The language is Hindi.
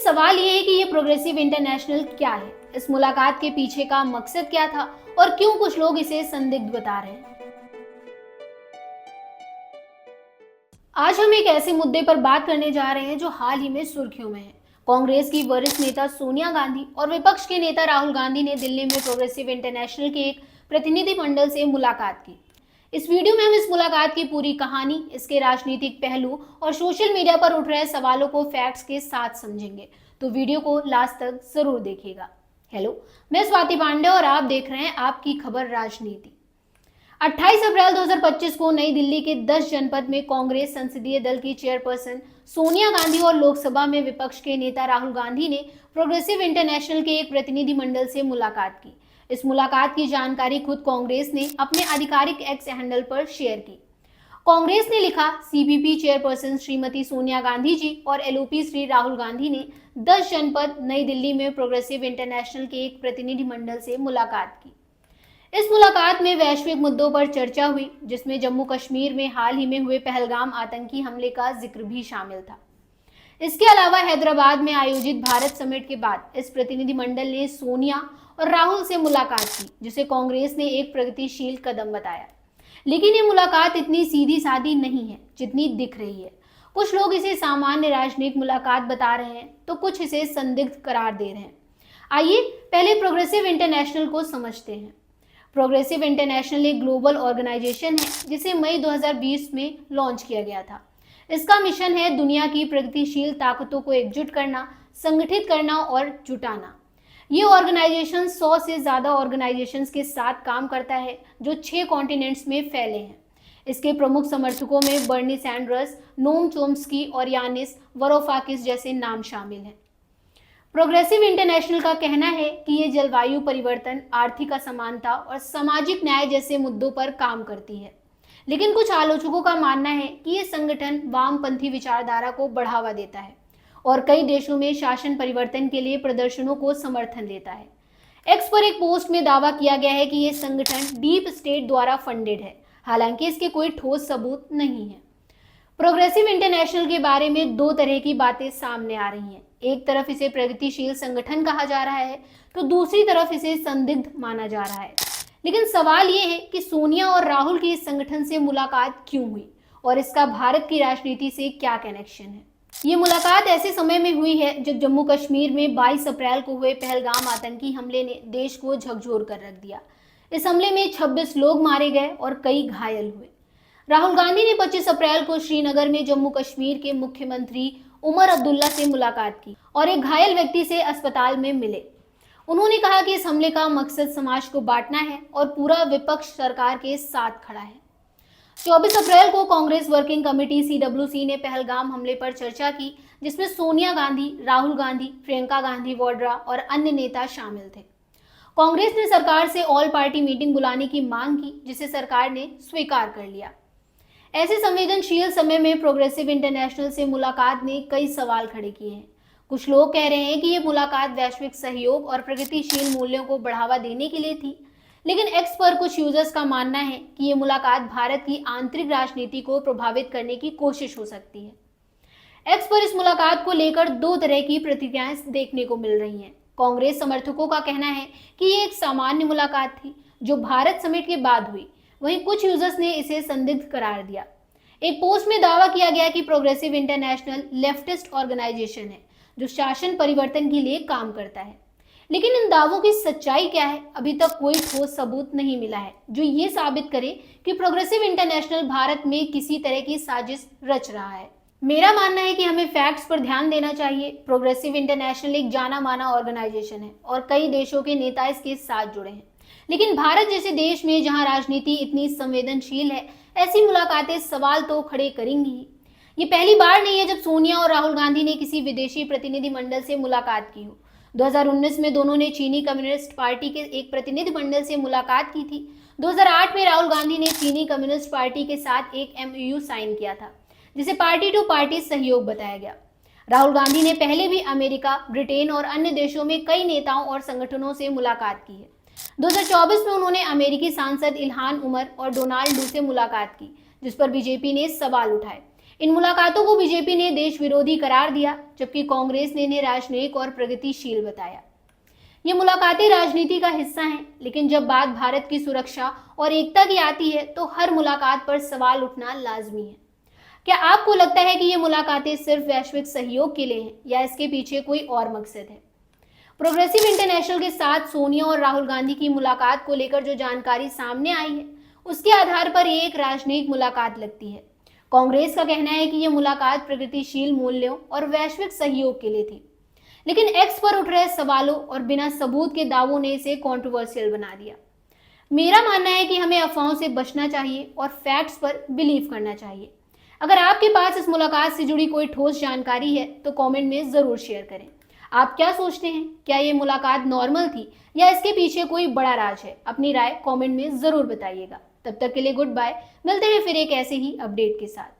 सवाल ये है कि ये प्रोग्रेसिव इंटरनेशनल क्या है, इस मुलाकात के पीछे का मकसद क्या था और क्यों कुछ लोग इसे संदिग्ध बता रहे हैं। आज हम एक ऐसे मुद्दे पर बात करने जा रहे हैं जो हाल ही में सुर्खियों में है। कांग्रेस की वरिष्ठ नेता सोनिया गांधी और विपक्ष के नेता राहुल गांधी ने दिल्ली में प्रोग्रेसिव इंटरनेशनल के एक प्रतिनिधिमंडल से मुलाकात की। इस वीडियो में हम इस मुलाकात की पूरी कहानी, इसके राजनीतिक पहलू और सोशल मीडिया पर उठ रहे सवालों को फैक्ट्स के साथ समझेंगे, तो वीडियो को लास्ट तक जरूर देखिएगा। हेलो, मैं स्वाति पांडे और आप देख रहे हैं आपकी खबर राजनीति। 28 अप्रैल 2025 को नई दिल्ली के 10 जनपद में कांग्रेस संसदीय दल की चेयरपर्सन सोनिया गांधी और लोकसभा में विपक्ष के नेता राहुल गांधी ने प्रोग्रेसिव इंटरनेशनल के एक प्रतिनिधिमंडल से मुलाकात की। इस मुलाकात की जानकारी खुद कांग्रेस ने अपने आधिकारिक एक्स हैंडल पर शेयर की। कांग्रेस ने लिखा, सीपीपी चेयरपर्सन श्रीमती सोनिया गांधी जी और एलओपी श्री राहुल गांधी ने 10 जनपद नई दिल्ली में प्रोग्रेसिव इंटरनेशनल के एक प्रतिनिधिमंडल से मुलाकात की। इस मुलाकात में वैश्विक मुद्दों पर चर्चा हुई, जिसमें जम्मू कश्मीर में हाल ही में हुए पहलगाम आतंकी हमले का जिक्र भी शामिल था। इसके अलावा हैदराबाद में आयोजित भारत समिट के बाद इस प्रतिनिधिमंडल ने सोनिया और राहुल से मुलाकात की, जिसे कांग्रेस ने एक प्रगतिशील कदम बताया। लेकिन ये मुलाकात इतनी सीधी सादी नहीं है जितनी दिख रही है। कुछ लोग इसे सामान्य राजनीतिक मुलाकात बता रहे हैं, तो कुछ इसे संदिग्ध करार दे रहे हैं। आइए पहले प्रोग्रेसिव इंटरनेशनल को समझते हैं। प्रोग्रेसिव इंटरनेशनल एक ग्लोबल ऑर्गेनाइजेशन है जिसे मई 2020 में लॉन्च किया गया था। इसका मिशन है दुनिया की प्रगतिशील ताकतों को एकजुट करना, संगठित करना और जुटाना। ये ऑर्गेनाइजेशन 100 से ज्यादा ऑर्गेनाइजेशंस के साथ काम करता है जो 6 कॉन्टिनेंट्स में फैले हैं। इसके प्रमुख समर्थकों में बर्नी सैंडर्स, नोम चोम्स्की और यानिस वरोफाकिस जैसे नाम शामिल हैं। प्रोग्रेसिव इंटरनेशनल का कहना है कि ये जलवायु परिवर्तन, आर्थिक असमानता और सामाजिक न्याय जैसे मुद्दों पर काम करती है। लेकिन कुछ आलोचकों का मानना है कि ये संगठन वामपंथी विचारधारा को बढ़ावा देता है और कई देशों में शासन परिवर्तन के लिए प्रदर्शनों को समर्थन देता है। एक्स पर एक पोस्ट में दावा किया गया है कि ये संगठन डीप स्टेट द्वारा फंडेड है, हालांकि इसके कोई ठोस सबूत नहीं है। प्रोग्रेसिव इंटरनेशनल के बारे में 2 तरह की बातें सामने आ रही हैं। एक तरफ इसे प्रगतिशील संगठन कहा जा रहा है, तो दूसरी तरफ इसे संदिग्ध माना जा रहा है। लेकिन सवाल ये है कि सोनिया और राहुल की इस संगठन से मुलाकात क्यों हुई और इसका भारत की राजनीति से क्या कनेक्शन है। ये मुलाकात ऐसे समय में हुई है जब जम्मू कश्मीर में 22 अप्रैल को हुए पहलगाम आतंकी हमले ने देश को झकझोर कर रख दिया। इस हमले में 26 लोग मारे गए और कई घायल हुए। राहुल गांधी ने 25 अप्रैल को श्रीनगर में जम्मू कश्मीर के मुख्यमंत्री उमर अब्दुल्ला से मुलाकात की और एक घायल व्यक्ति से अस्पताल में मिले। उन्होंने कहा कि इस हमले का मकसद समाज को बांटना है और पूरा विपक्ष सरकार के साथ खड़ा है। 24 अप्रैल को कांग्रेस वर्किंग कमेटी सीडब्ल्यूसी ने पहलगाम हमले पर चर्चा की, जिसमें सोनिया गांधी, राहुल गांधी, प्रियंका गांधी वाड्रा और अन्य नेता शामिल थे। कांग्रेस ने सरकार से ऑल पार्टी मीटिंग बुलाने की मांग की, जिसे सरकार ने स्वीकार कर लिया। ऐसे संवेदनशील समय में प्रोग्रेसिव इंटरनेशनल से मुलाकात ने कई सवाल खड़े किए हैं। कुछ लोग कह रहे हैं कि ये मुलाकात वैश्विक सहयोग और प्रगतिशील मूल्यों को बढ़ावा देने के लिए थी, लेकिन एक्स पर कुछ यूजर्स का मानना है कि ये मुलाकात भारत की आंतरिक राजनीति को प्रभावित करने की कोशिश हो सकती है। एक्स पर इस मुलाकात को लेकर 2 तरह की प्रतिक्रियाएं देखने को मिल रही हैं। कांग्रेस समर्थकों का कहना है कि ये एक सामान्य मुलाकात थी जो भारत समिट के बाद हुई, वहीं कुछ यूजर्स ने इसे संदिग्ध करार दिया। एक पोस्ट में दावा किया गया कि प्रोग्रेसिव इंटरनेशनल लेफ्टिस्ट ऑर्गेनाइजेशन है जो शासन परिवर्तन के लिए काम करता है। लेकिन इन दावों की सच्चाई क्या है, अभी तक कोई ठोस सबूत नहीं मिला है जो ये साबित करे कि प्रोग्रेसिव इंटरनेशनल भारत में किसी तरह की साजिश रच रहा है। मेरा मानना है कि हमें फैक्ट्स पर ध्यान देना चाहिए। प्रोग्रेसिव इंटरनेशनल एक जाना माना ऑर्गेनाइजेशन है और कई देशों के नेता इसके साथ जुड़े हैं। लेकिन भारत जैसे देश में जहां राजनीति इतनी संवेदनशील है, ऐसी मुलाकातें सवाल तो खड़े करेंगी ही। ये पहली बार नहीं है जब सोनिया और राहुल गांधी ने किसी विदेशी प्रतिनिधिमंडल से मुलाकात की हो। 2019 में दोनों ने चीनी कम्युनिस्ट पार्टी के एक प्रतिनिधिमंडल से मुलाकात की थी। 2008 में राहुल गांधी ने चीनी कम्युनिस्ट पार्टी के साथ एक MOU साइन किया था, जिसे पार्टी टू पार्टी सहयोग बताया गया। राहुल गांधी ने पहले भी अमेरिका, ब्रिटेन और अन्य देशों में कई नेताओं और संगठनों से मुलाकात की है। 2024 में उन्होंने अमेरिकी सांसद इल्हान उमर और डोनाल्ड डू से मुलाकात की, जिस पर बीजेपी ने सवाल उठाए। इन मुलाकातों को बीजेपी ने देश विरोधी करार दिया, जबकि कांग्रेस ने इन्हें राजनयिक और प्रगतिशील बताया। ये मुलाकातें राजनीति का हिस्सा हैं, लेकिन जब बात भारत की सुरक्षा और एकता की आती है तो हर मुलाकात पर सवाल उठना लाजमी है। क्या आपको लगता है कि ये मुलाकातें सिर्फ वैश्विक सहयोग के लिए हैं या इसके पीछे कोई और मकसद है? प्रोग्रेसिव इंटरनेशनल के साथ सोनिया और राहुल गांधी की मुलाकात को लेकर जो जानकारी सामने आई है, उसके आधार पर ये एक राजनयिक मुलाकात लगती है। कांग्रेस का कहना है कि यह मुलाकात प्रगतिशील मूल्यों और वैश्विक सहयोग के लिए थी, लेकिन एक्स पर उठ रहे सवालों और बिना सबूत के दावों ने इसे कंट्रोवर्शियल बना दिया। मेरा मानना है कि हमें अफवाहों से बचना चाहिए और फैक्ट्स पर बिलीव करना चाहिए। अगर आपके पास इस मुलाकात से जुड़ी कोई ठोस जानकारी है तो कमेंट में जरूर शेयर करें। आप क्या सोचते हैं? क्या ये मुलाकात नॉर्मल थी या इसके पीछे कोई बड़ा राज है? अपनी राय कमेंट में जरूर बताइएगा। तब तक के लिए गुड बाय। मिलते हैं फिर एक ऐसे ही अपडेट के साथ।